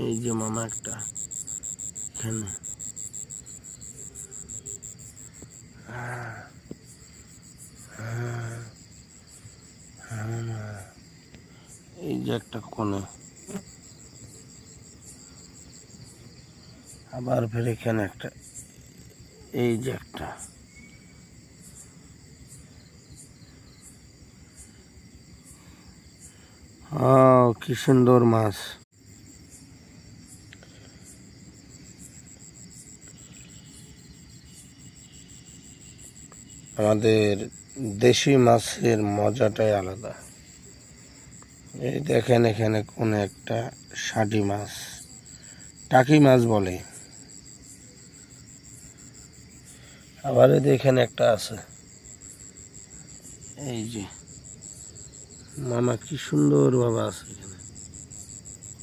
এই যে মামা একটা এখানে। এই যে একটা কোণে, আবার ফের এখানে একটা, এই যে একটা। কি সুন্দর মাছ। আমাদের দেশি মাছের মজাটাই আলাদা। এই দেখেন এখানে কোন একটা ষাটি মাছ, টাকি মাছ বলে। আবার এখানে একটা আছে, এই যে মামা কি সুন্দর ভাবে আছে এখানে।